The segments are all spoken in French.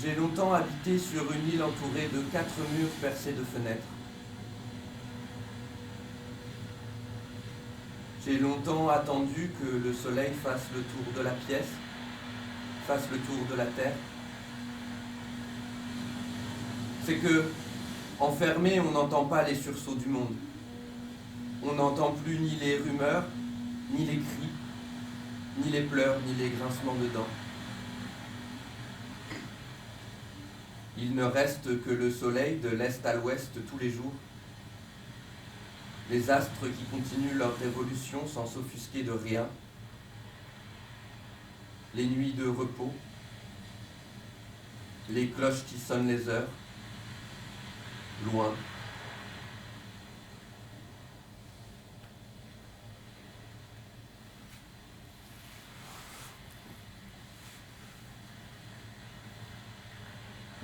J'ai longtemps habité sur une île entourée de 4 murs percés de fenêtres. J'ai longtemps attendu que le soleil fasse le tour de la pièce, fasse le tour de la terre. C'est que, enfermé, on n'entend pas les sursauts du monde. On n'entend plus ni les rumeurs, ni les cris, ni les pleurs, ni les grincements de dents. Il ne reste que le soleil de l'est à l'ouest tous les jours, les astres qui continuent leur révolution sans s'offusquer de rien, les nuits de repos, les cloches qui sonnent les heures, loin.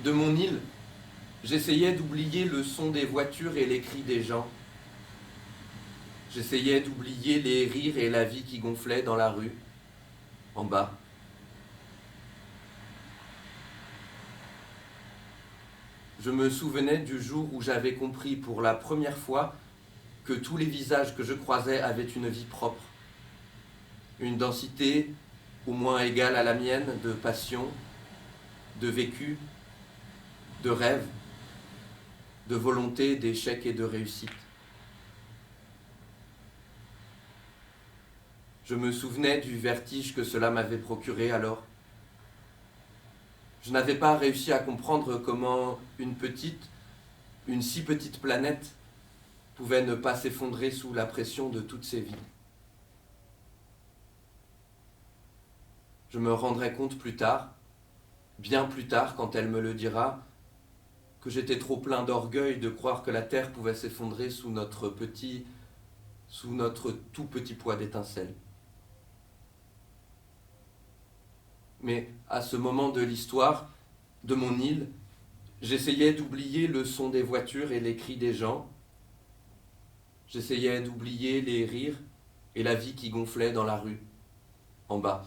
De mon île, j'essayais d'oublier le son des voitures et les cris des gens. J'essayais d'oublier les rires et la vie qui gonflait dans la rue, en bas. Je me souvenais du jour où j'avais compris pour la première fois que tous les visages que je croisais avaient une vie propre, une densité au moins égale à la mienne de passion, de vécu, de rêve, de volonté, d'échec et de réussite. Je me souvenais du vertige que cela m'avait procuré alors. Je n'avais pas réussi à comprendre comment une si petite planète pouvait ne pas s'effondrer sous la pression de toutes ces vies. Je me rendrai compte plus tard, bien plus tard quand elle me le dira, que j'étais trop plein d'orgueil de croire que la Terre pouvait s'effondrer sous notre tout petit poids d'étincelles. Mais à ce moment de l'histoire, de mon île, j'essayais d'oublier le son des voitures et les cris des gens. J'essayais d'oublier les rires et la vie qui gonflait dans la rue, en bas.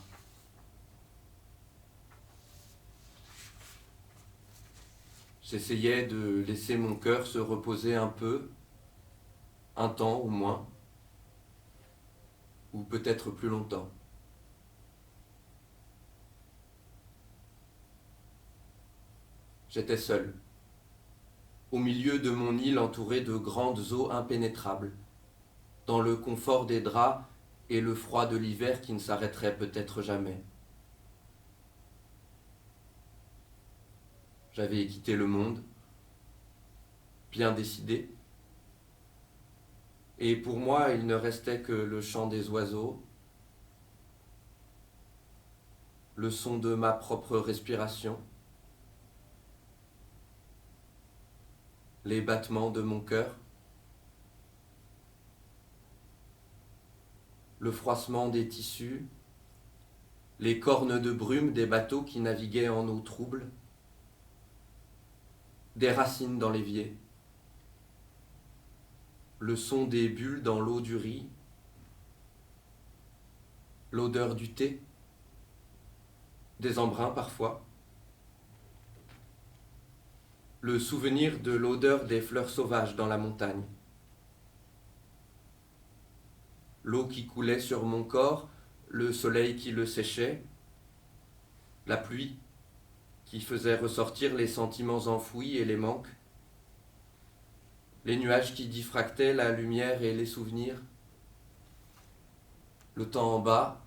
J'essayais de laisser mon cœur se reposer un peu, un temps au moins, ou peut-être plus longtemps. J'étais seul, au milieu de mon île entourée de grandes eaux impénétrables, dans le confort des draps et le froid de l'hiver qui ne s'arrêterait peut-être jamais. J'avais quitté le monde, bien décidé, et pour moi il ne restait que le chant des oiseaux, le son de ma propre respiration, les battements de mon cœur, le froissement des tissus, les cornes de brume des bateaux qui naviguaient en eau trouble, des racines dans l'évier, le son des bulles dans l'eau du riz, l'odeur du thé, des embruns parfois, le souvenir de l'odeur des fleurs sauvages dans la montagne, l'eau qui coulait sur mon corps, le soleil qui le séchait, la pluie qui faisait ressortir les sentiments enfouis et les manques, les nuages qui diffractaient la lumière et les souvenirs, le temps en bas,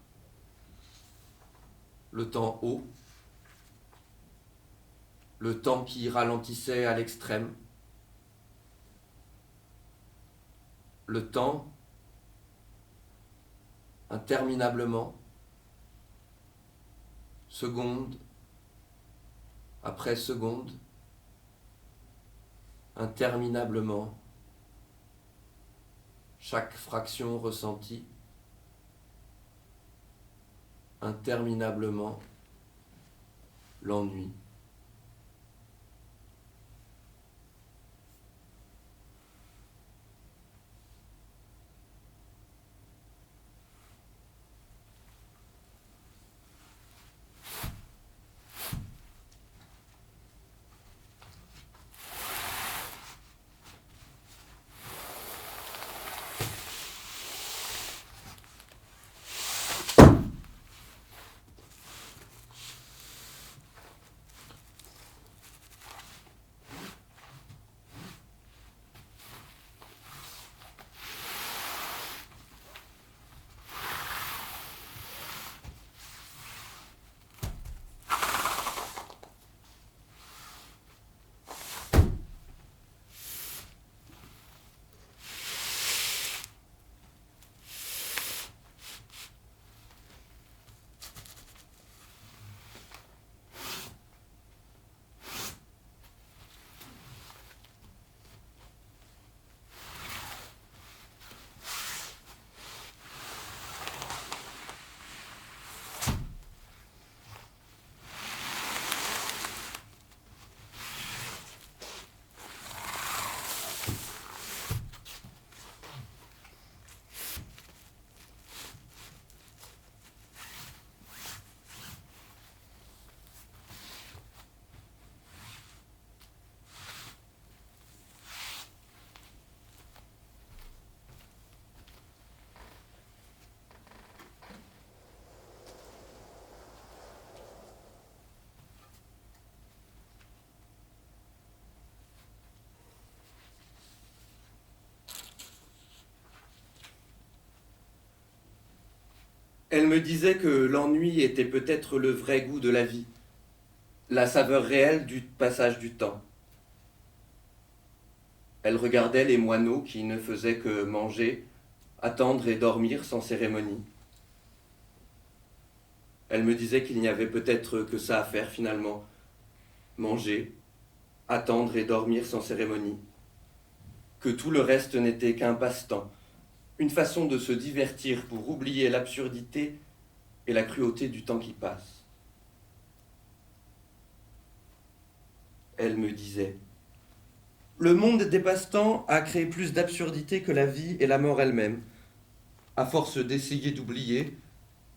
le temps haut, le temps qui ralentissait à l'extrême, le temps interminablement, seconde après seconde, interminablement, chaque fraction ressentie, interminablement, l'ennui. Elle me disait que l'ennui était peut-être le vrai goût de la vie, la saveur réelle du passage du temps. Elle regardait les moineaux qui ne faisaient que manger, attendre et dormir sans cérémonie. Elle me disait qu'il n'y avait peut-être que ça à faire finalement, manger, attendre et dormir sans cérémonie, que tout le reste n'était qu'un passe-temps, une façon de se divertir pour oublier l'absurdité et la cruauté du temps qui passe. Elle me disait, le monde des passe-temps a créé plus d'absurdité que la vie et la mort elle-même. À force d'essayer d'oublier,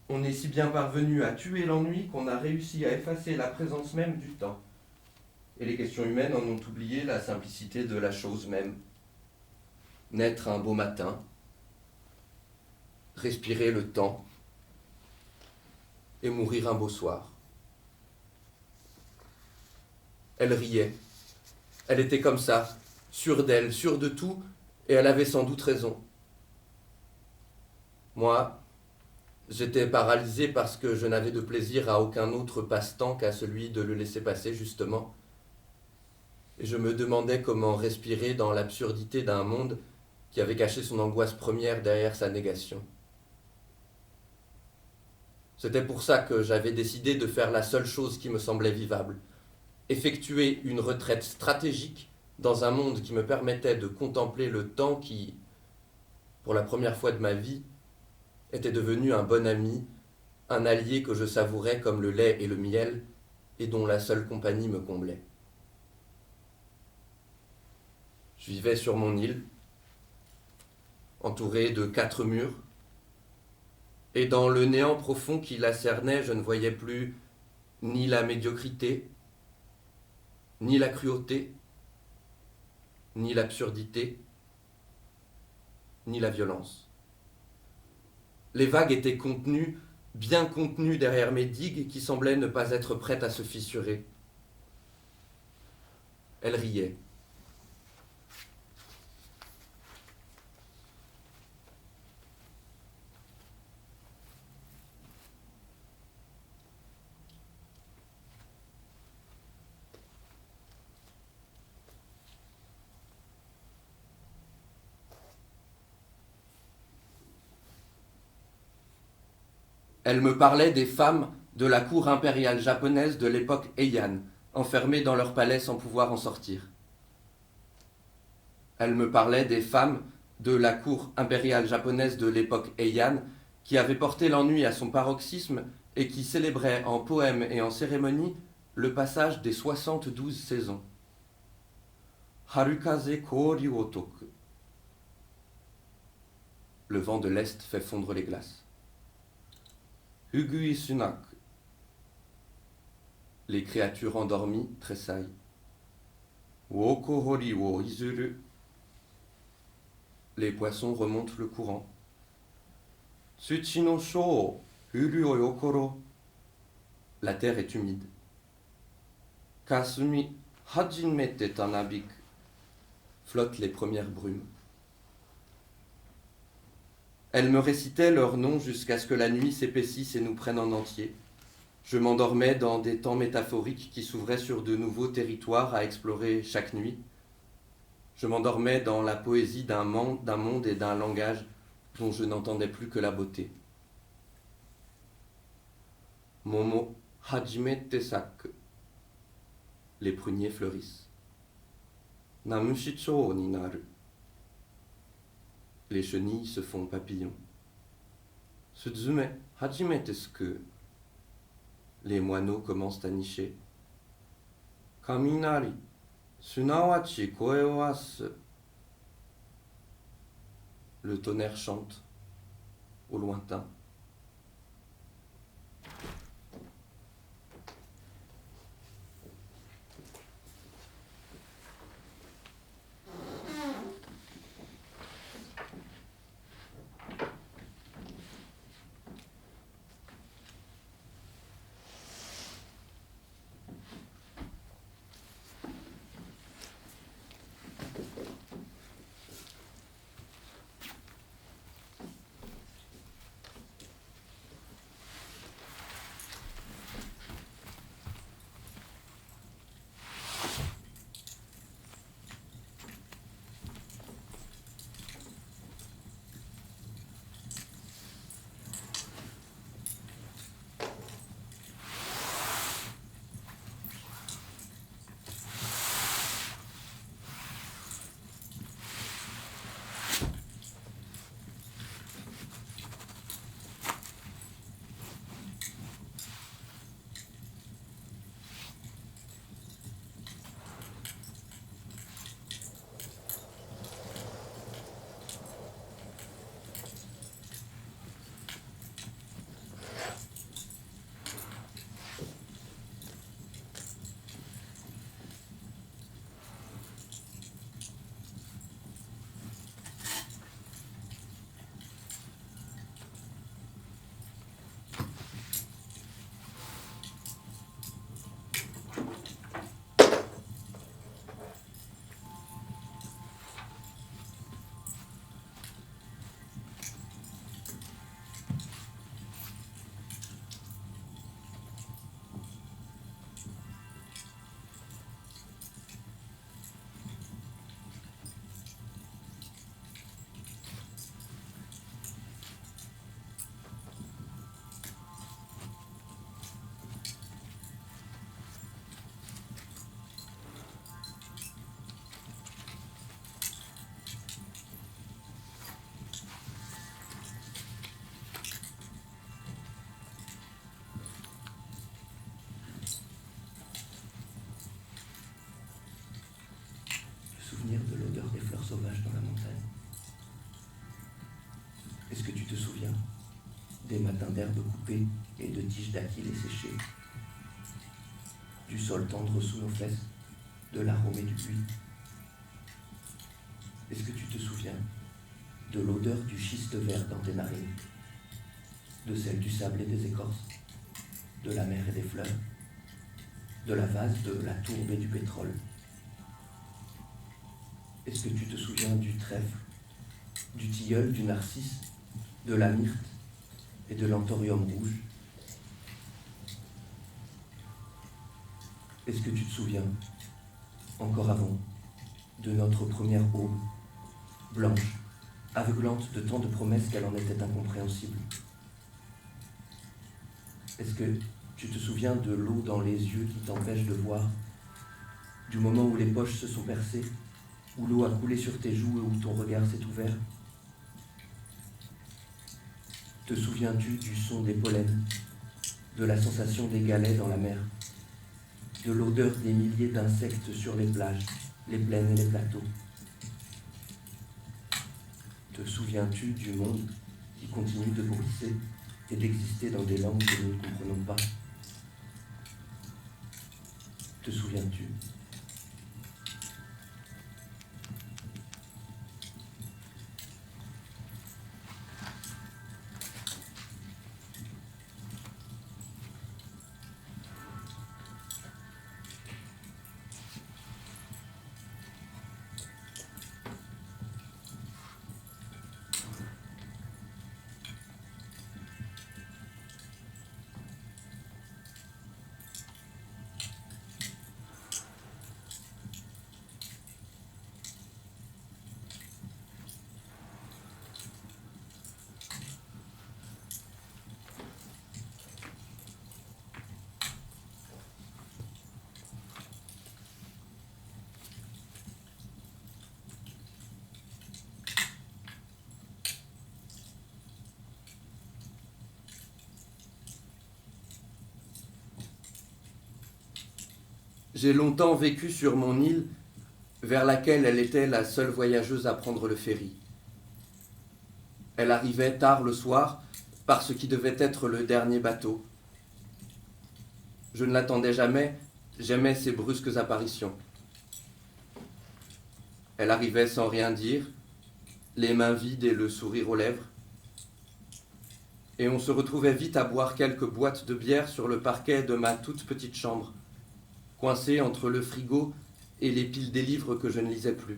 on est si bien parvenu à tuer l'ennui qu'on a réussi à effacer la présence même du temps. Et les questions humaines en ont oublié la simplicité de la chose même. Naître un beau matin, respirer le temps et mourir un beau soir. Elle riait. Elle était comme ça, sûre d'elle, sûre de tout, et elle avait sans doute raison. Moi, j'étais paralysé parce que je n'avais de plaisir à aucun autre passe-temps qu'à celui de le laisser passer, justement. Et je me demandais comment respirer dans l'absurdité d'un monde qui avait caché son angoisse première derrière sa négation. C'était pour ça que j'avais décidé de faire la seule chose qui me semblait vivable, effectuer une retraite stratégique dans un monde qui me permettait de contempler le temps qui, pour la première fois de ma vie, était devenu un bon ami, un allié que je savourais comme le lait et le miel, et dont la seule compagnie me comblait. Je vivais sur mon île, entouré de 4 murs, et dans le néant profond qui la cernait, je ne voyais plus ni la médiocrité, ni la cruauté, ni l'absurdité, ni la violence. Les vagues étaient contenues, bien contenues derrière mes digues qui semblaient ne pas être prêtes à se fissurer. Elle riait. Elle me parlait des femmes de la cour impériale japonaise de l'époque Heian, enfermées dans leur palais sans pouvoir en sortir. Elle me parlait des femmes de la cour impériale japonaise de l'époque Heian qui avaient porté l'ennui à son paroxysme et qui célébraient en poèmes et en cérémonies le passage des 72 saisons. Harukaze kori wo toku. Le vent de l'Est fait fondre les glaces. Hugui sunak. Les créatures endormies tressaillent. Wokohori wo izuru. Les poissons remontent le courant. Tsuchi no shou huru o yokoro. La terre est humide. Kasumi hajimete tanabiku. Flottent les premières brumes. Elle me récitait leurs noms jusqu'à ce que la nuit s'épaississe et nous prenne en entier. Je m'endormais dans des temps métaphoriques qui s'ouvraient sur de nouveaux territoires à explorer chaque nuit. Je m'endormais dans la poésie d'un monde et d'un langage dont je n'entendais plus que la beauté. Momo hajimete saku. Les pruniers fleurissent. Namushichou ni naru. Les chenilles se font papillons. Suzume hajimete suku. Les moineaux commencent à nicher. Kaminari, sunawachi koe o asu. Le tonnerre chante au lointain. souvenir de l'odeur des fleurs sauvages dans la montagne? Est-ce que tu te souviens des matins d'herbes coupées et de tiges d'aquil séchées, du sol tendre sous nos fesses, de l'arôme du buis? Est-ce que tu te souviens de l'odeur du schiste vert dans tes narines, de celle du sable et des écorces, de la mer et des fleurs, de la vase, de la tourbe et du pétrole? Est-ce que tu te souviens du trèfle, du tilleul, du narcisse, de la myrte et de l'anthorium rouge? Est-ce que tu te souviens, encore avant, de notre première aube, blanche, aveuglante de tant de promesses qu'elle en était incompréhensible? Est-ce que tu te souviens de l'eau dans les yeux qui t'empêche de voir, du moment où les poches se sont percées, où l'eau a coulé sur tes joues et où ton regard s'est ouvert? Te souviens-tu du son des pollens, de la sensation des galets dans la mer, de l'odeur des milliers d'insectes sur les plages, les plaines et les plateaux? Te souviens-tu du monde qui continue de bruisser et d'exister dans des langues que nous ne comprenons pas? Te souviens-tu? J'ai longtemps vécu sur mon île, vers laquelle elle était la seule voyageuse à prendre le ferry. Elle arrivait tard le soir, par ce qui devait être le dernier bateau. Je ne l'attendais jamais, j'aimais ses brusques apparitions. Elle arrivait sans rien dire, les mains vides et le sourire aux lèvres. Et on se retrouvait vite à boire quelques boîtes de bière sur le parquet de ma toute petite chambre, coincée entre le frigo et les piles des livres que je ne lisais plus.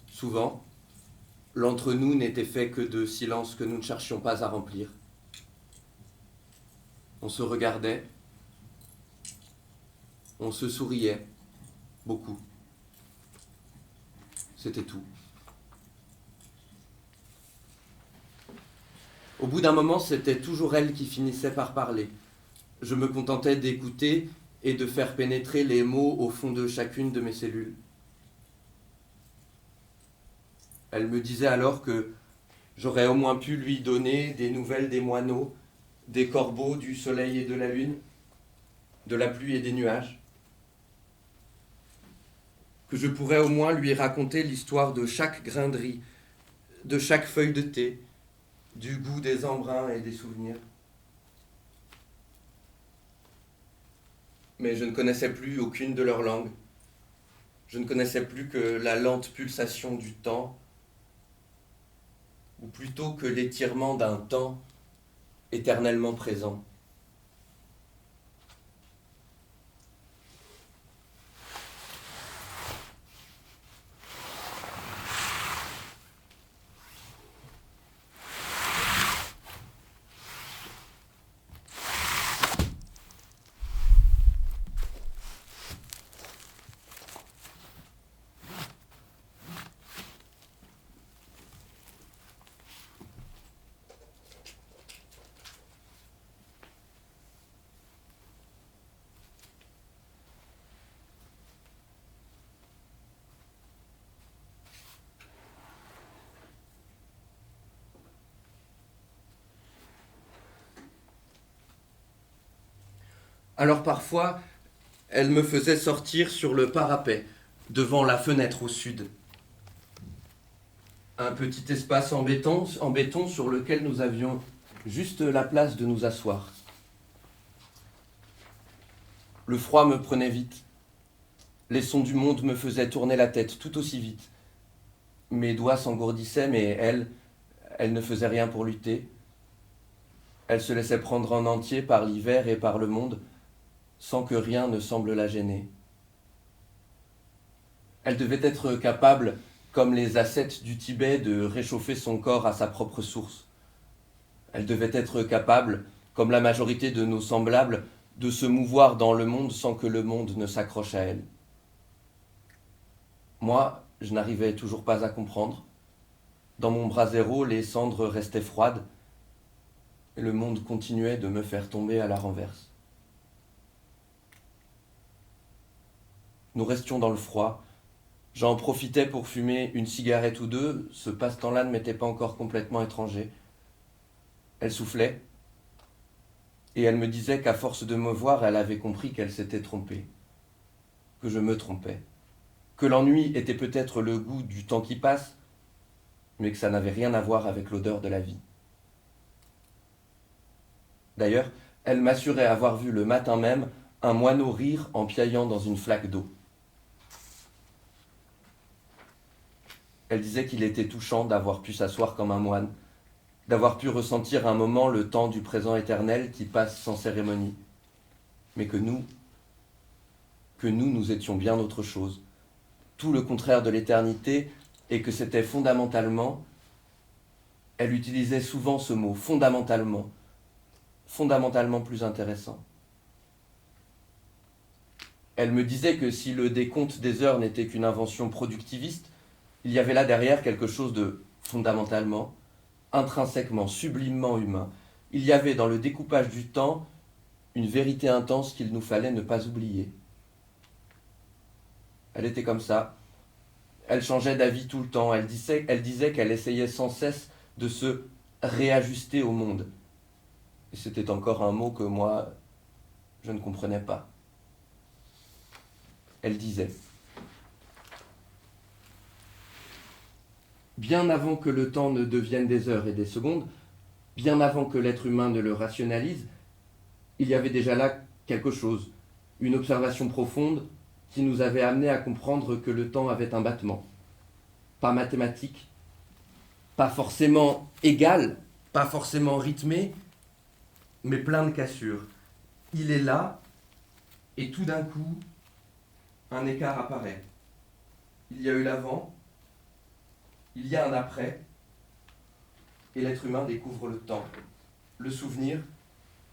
Souvent, l'entre-nous n'était fait que de silences que nous ne cherchions pas à remplir. On se regardait, on se souriait, beaucoup. C'était tout. Au bout d'un moment, c'était toujours elle qui finissait par parler. Je me contentais d'écouter et de faire pénétrer les mots au fond de chacune de mes cellules. Elle me disait alors que j'aurais au moins pu lui donner des nouvelles des moineaux, des corbeaux, du soleil et de la lune, de la pluie et des nuages. Que je pourrais au moins lui raconter l'histoire de chaque grain de riz, de chaque feuille de thé, du goût des embruns et des souvenirs. Mais je ne connaissais plus aucune de leurs langues. Je ne connaissais plus que la lente pulsation du temps, ou plutôt que l'étirement d'un temps éternellement présent. Alors parfois, Elle me faisait sortir sur le parapet, devant la fenêtre au sud. Un petit espace en béton sur lequel nous avions juste la place de nous asseoir. Le froid me prenait vite. Les sons du monde me faisaient tourner la tête tout aussi vite. Mes doigts s'engourdissaient, mais elle ne faisait rien pour lutter. Elle se laissait prendre en entier par l'hiver et par le monde, sans que rien ne semble la gêner. Elle devait être capable, comme les ascètes du Tibet, de réchauffer son corps à sa propre source. Elle devait être capable, comme la majorité de nos semblables, de se mouvoir dans le monde sans que le monde ne s'accroche à elle. Moi, je n'arrivais toujours pas à comprendre. Dans mon brasero, les cendres restaient froides, et le monde continuait de me faire tomber à la renverse. Nous restions dans le froid. J'en profitais pour fumer une cigarette ou deux. Ce passe-temps-là ne m'était pas encore complètement étranger. Elle soufflait, et elle me disait qu'à force de me voir, elle avait compris qu'elle s'était trompée, que je me trompais, que l'ennui était peut-être le goût du temps qui passe, mais que ça n'avait rien à voir avec l'odeur de la vie. D'ailleurs, elle m'assurait avoir vu le matin même un moineau rire en piaillant dans une flaque d'eau. Elle disait qu'il était touchant d'avoir pu s'asseoir comme un moine, d'avoir pu ressentir un moment le temps du présent éternel qui passe sans cérémonie, mais que nous, nous étions bien autre chose, tout le contraire de l'éternité, et que c'était fondamentalement, elle utilisait souvent ce mot, fondamentalement plus intéressant. Elle me disait que si le décompte des heures n'était qu'une invention productiviste, il y avait là derrière quelque chose de fondamentalement, intrinsèquement, sublimement humain. Il y avait dans le découpage du temps une vérité intense qu'il nous fallait ne pas oublier. Elle était comme ça. Elle changeait d'avis tout le temps. Elle disait qu'elle essayait sans cesse de se réajuster au monde. Et c'était encore un mot que moi, je ne comprenais pas. Elle disait: bien avant que le temps ne devienne des heures et des secondes, bien avant que l'être humain ne le rationalise, il y avait déjà là quelque chose, une observation profonde qui nous avait amené à comprendre que le temps avait un battement. Pas mathématique, pas forcément égal, pas forcément rythmé, mais plein de cassures. Il est là, et tout d'un coup, un écart apparaît. Il y a eu l'avant, il y a un après, et l'être humain découvre le temps, le souvenir,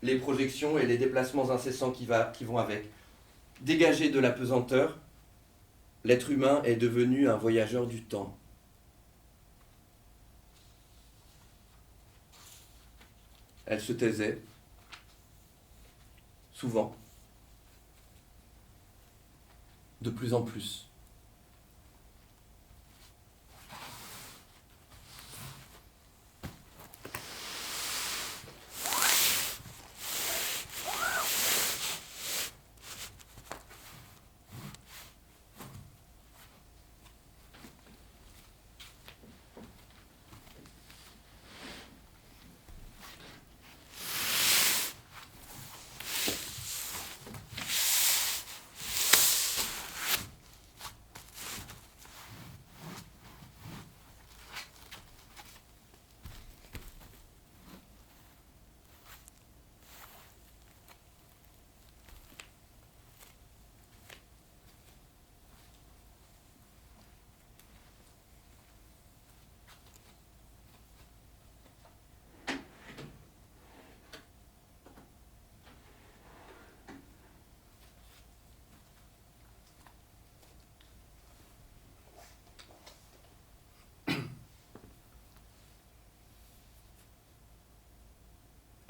les projections et les déplacements incessants qui vont avec. Dégagé de la pesanteur, l'être humain est devenu un voyageur du temps. Elle se taisait, souvent, de plus en plus.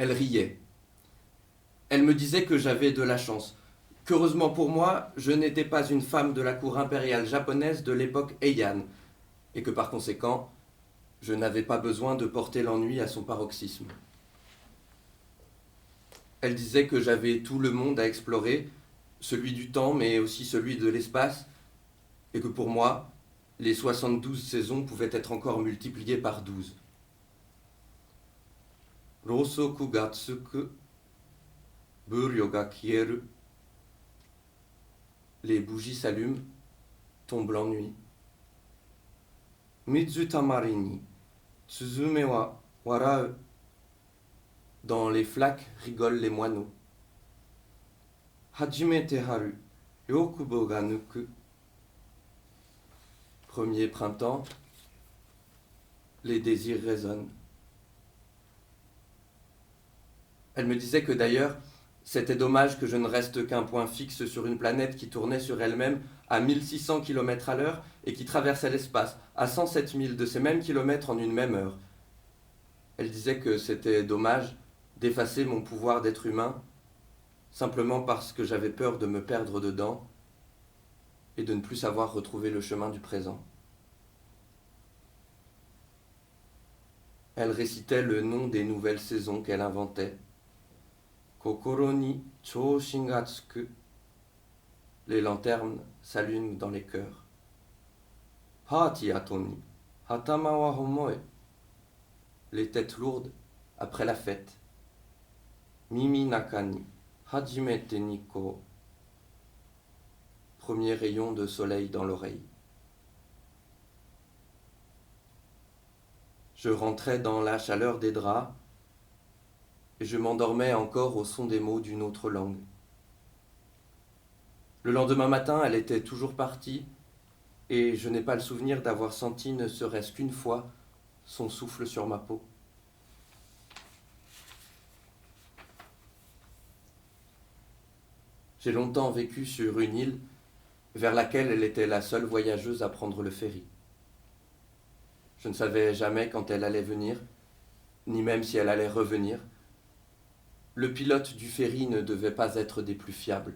Elle riait. Elle me disait que j'avais de la chance, qu'heureusement pour moi, je n'étais pas une femme de la cour impériale japonaise de l'époque Heian, et que par conséquent, je n'avais pas besoin de porter l'ennui à son paroxysme. Elle disait que j'avais tout le monde à explorer, celui du temps, mais aussi celui de l'espace, et que pour moi, les 72 saisons pouvaient être encore multipliées par 12. Rosoku ga tsuku, buryo ga kieru. Les bougies s'allument, tombe l'ennui. Mizu tamari ni, tsuzume wa warau. Dans les flaques rigolent les moineaux. Hajimete haru, yokubo ga nuku. Premier printemps, les désirs résonnent. Elle me disait que d'ailleurs, c'était dommage que je ne reste qu'un point fixe sur une planète qui tournait sur elle-même à 1600 km à l'heure et qui traversait l'espace à 107 000 de ces mêmes kilomètres en une même heure. Elle disait que c'était dommage d'effacer mon pouvoir d'être humain simplement parce que j'avais peur de me perdre dedans et de ne plus savoir retrouver le chemin du présent. Elle récitait le nom des nouvelles saisons qu'elle inventait. Kokoro ni chōshin ga tsuku. Les lanternes s'allument dans les cœurs. Party ato ni hatama wa homoe. Les têtes lourdes après la fête. Mimi naka ni hajimete nikko. Premier rayon de soleil dans l'oreille. Je rentrais dans la chaleur des draps et je m'endormais encore au son des mots d'une autre langue. Le lendemain matin, elle était toujours partie et je n'ai pas le souvenir d'avoir senti ne serait-ce qu'une fois son souffle sur ma peau. J'ai longtemps vécu sur une île vers laquelle elle était la seule voyageuse à prendre le ferry. Je ne savais jamais quand elle allait venir, ni même si elle allait revenir. Le pilote du ferry ne devait pas être des plus fiables.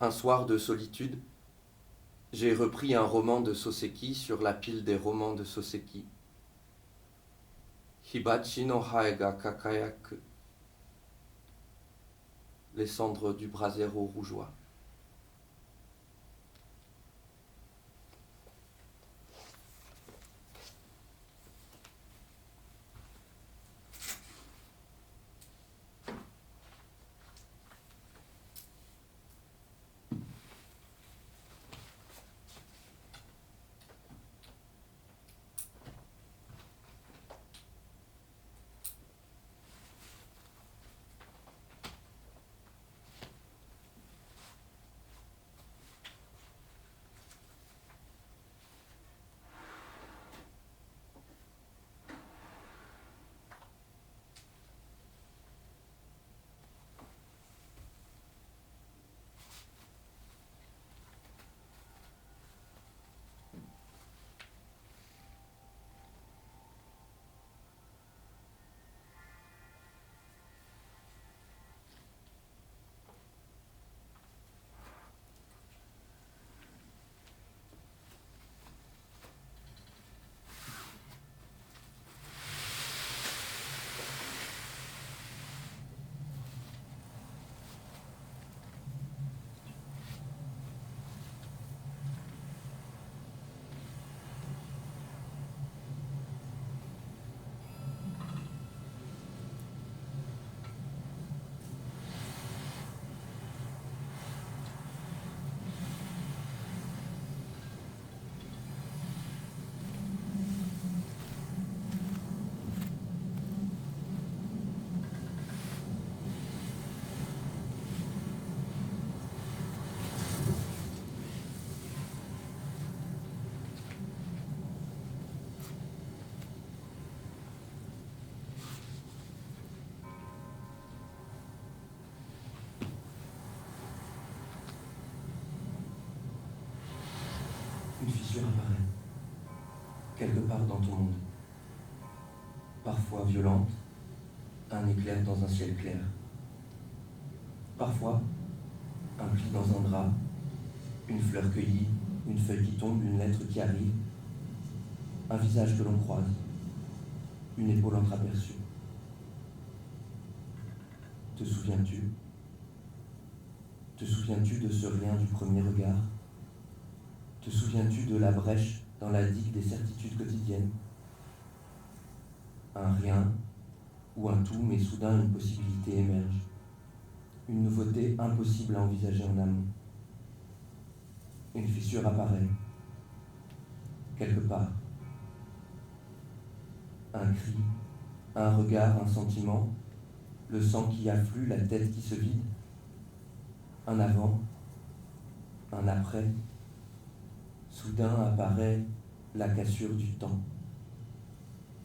Un soir de solitude, j'ai repris un roman de Soseki sur la pile des romans de Soseki. Hibachi no hae ga kakayaku. Les cendres du brasero rougeois. Une fissure apparaît, quelque part dans ton monde. Parfois violente, un éclair dans un ciel clair. Parfois, un pli dans un drap, une fleur cueillie, une feuille qui tombe, une lettre qui arrive, un visage que l'on croise, une épaule entreaperçue. Te souviens-tu? Te souviens-tu de ce rien du premier regard? Te souviens-tu de la brèche dans la digue des certitudes quotidiennes? Un rien ou un tout, mais soudain une possibilité émerge. Une nouveauté impossible à envisager en amont. Une fissure apparaît, quelque part. Un cri, un regard, un sentiment, le sang qui afflue, la tête qui se vide. Un avant, un après. Soudain apparaît la cassure du temps.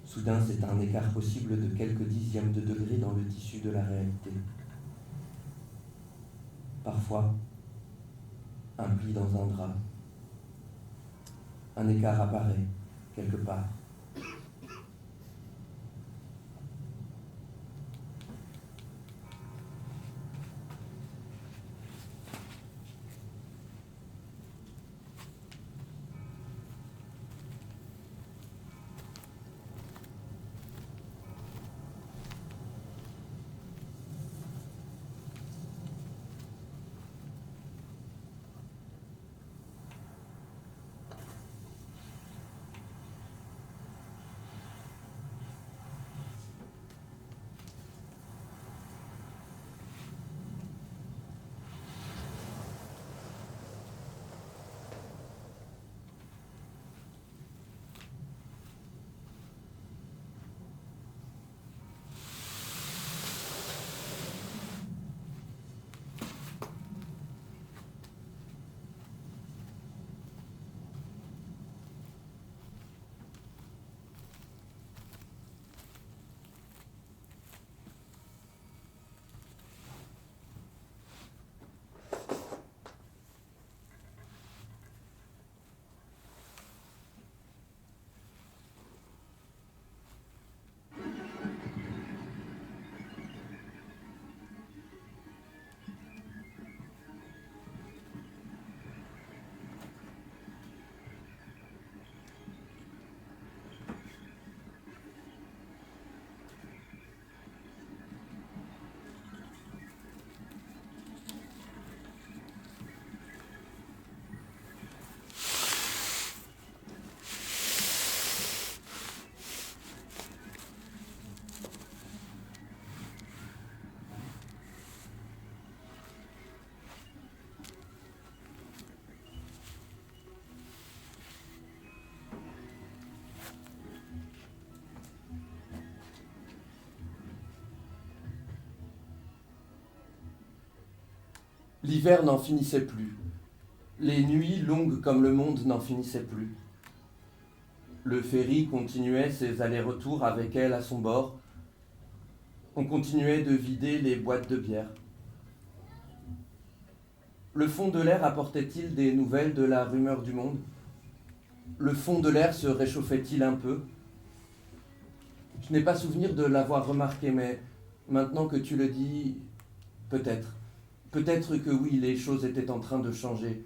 Soudain, c'est un écart possible de quelques dixièmes de degré dans le tissu de la réalité. Parfois, un pli dans un drap. Un écart apparaît, quelque part. L'hiver n'en finissait plus. Les nuits longues comme le monde n'en finissaient plus. Le ferry continuait ses allers-retours avec elle à son bord. On continuait de vider les boîtes de bière. Le fond de l'air apportait-il des nouvelles de la rumeur du monde? Le fond de l'air se réchauffait-il un peu? Je n'ai pas souvenir de l'avoir remarqué, mais maintenant que tu le dis, peut-être. Peut-être que oui, les choses étaient en train de changer.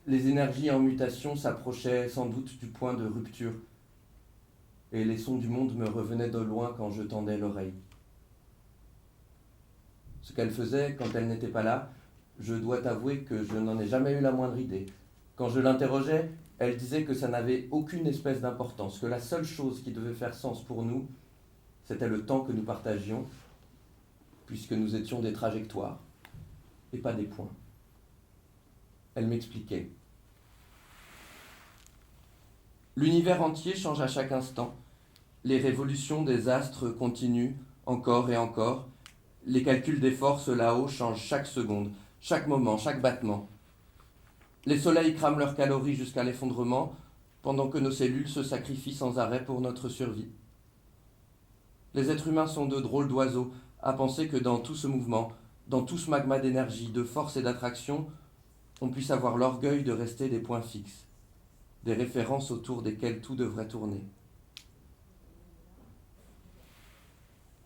Les énergies en mutation s'approchaient sans doute du point de rupture. Et les sons du monde me revenaient de loin quand je tendais l'oreille. Ce qu'elle faisait quand elle n'était pas là, je dois t'avouer que je n'en ai jamais eu la moindre idée. Quand je l'interrogeais, elle disait que ça n'avait aucune espèce d'importance, que la seule chose qui devait faire sens pour nous, c'était le temps que nous partagions, puisque nous étions des trajectoires, et pas des points. Elle m'expliquait. L'univers entier change à chaque instant. Les révolutions des astres continuent, encore et encore. Les calculs des forces là-haut changent chaque seconde, chaque moment, chaque battement. Les soleils crament leurs calories jusqu'à l'effondrement, pendant que nos cellules se sacrifient sans arrêt pour notre survie. Les êtres humains sont de drôles d'oiseaux, à penser que dans tout ce mouvement, dans tout ce magma d'énergie, de force et d'attraction, on puisse avoir l'orgueil de rester des points fixes, des références autour desquelles tout devrait tourner.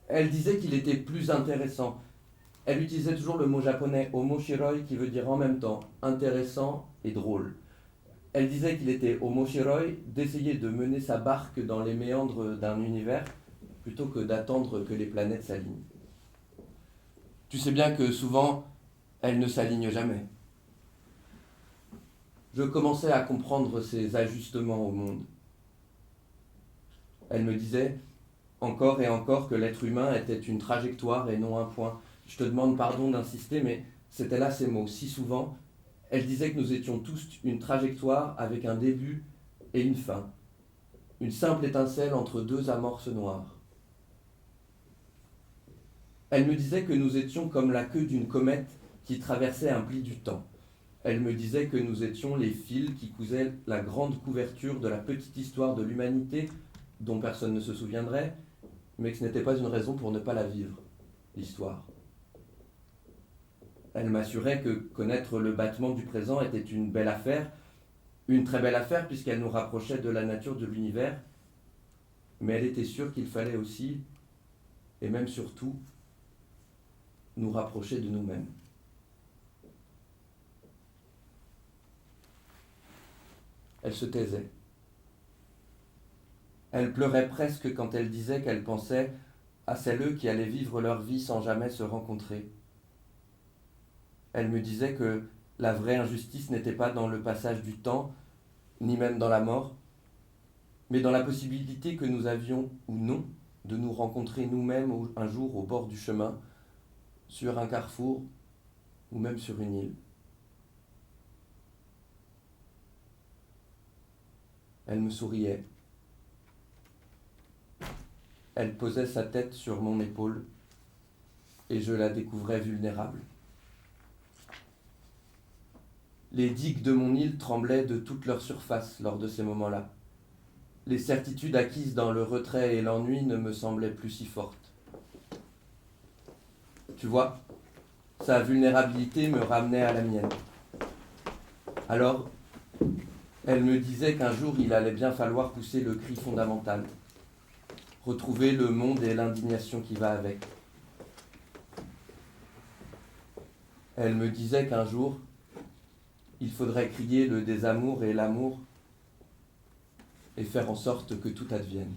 Elle disait qu'il était plus intéressant. Elle utilisait toujours le mot japonais omoshiroi qui veut dire en même temps intéressant et drôle. Elle disait qu'il était omoshiroi d'essayer de mener sa barque dans les méandres d'un univers plutôt que d'attendre que les planètes s'alignent. Tu sais bien que souvent, elles ne s'alignent jamais. Je commençais à comprendre ces ajustements au monde. Elle me disait encore et encore que l'être humain était une trajectoire et non un point. Je te demande pardon d'insister, mais c'était là ces mots. Si souvent, elle disait que nous étions tous une trajectoire avec un début et une fin. Une simple étincelle entre deux amorces noires. Elle me disait que nous étions comme la queue d'une comète qui traversait un pli du temps. Elle me disait que nous étions les fils qui cousaient la grande couverture de la petite histoire de l'humanité dont personne ne se souviendrait, mais que ce n'était pas une raison pour ne pas la vivre, l'histoire. Elle m'assurait que connaître le battement du présent était une belle affaire, une très belle affaire puisqu'elle nous rapprochait de la nature de l'univers, mais elle était sûre qu'il fallait aussi, et même surtout, nous rapprocher de nous-mêmes. Elle se taisait. Elle pleurait presque quand elle disait qu'elle pensait à celles qui allaient vivre leur vie sans jamais se rencontrer. Elle me disait que la vraie injustice n'était pas dans le passage du temps, ni même dans la mort, mais dans la possibilité que nous avions, ou non, de nous rencontrer nous-mêmes un jour au bord du chemin, sur un carrefour, ou même sur une île. Elle me souriait. Elle posait sa tête sur mon épaule, et je la découvrais vulnérable. Les digues de mon île tremblaient de toute leur surface lors de ces moments-là. Les certitudes acquises dans le retrait et l'ennui ne me semblaient plus si fortes. Tu vois, sa vulnérabilité me ramenait à la mienne. Alors, elle me disait qu'un jour il allait bien falloir pousser le cri fondamental, retrouver le monde et l'indignation qui va avec. Elle me disait qu'un jour, il faudrait crier le désamour et l'amour et faire en sorte que tout advienne.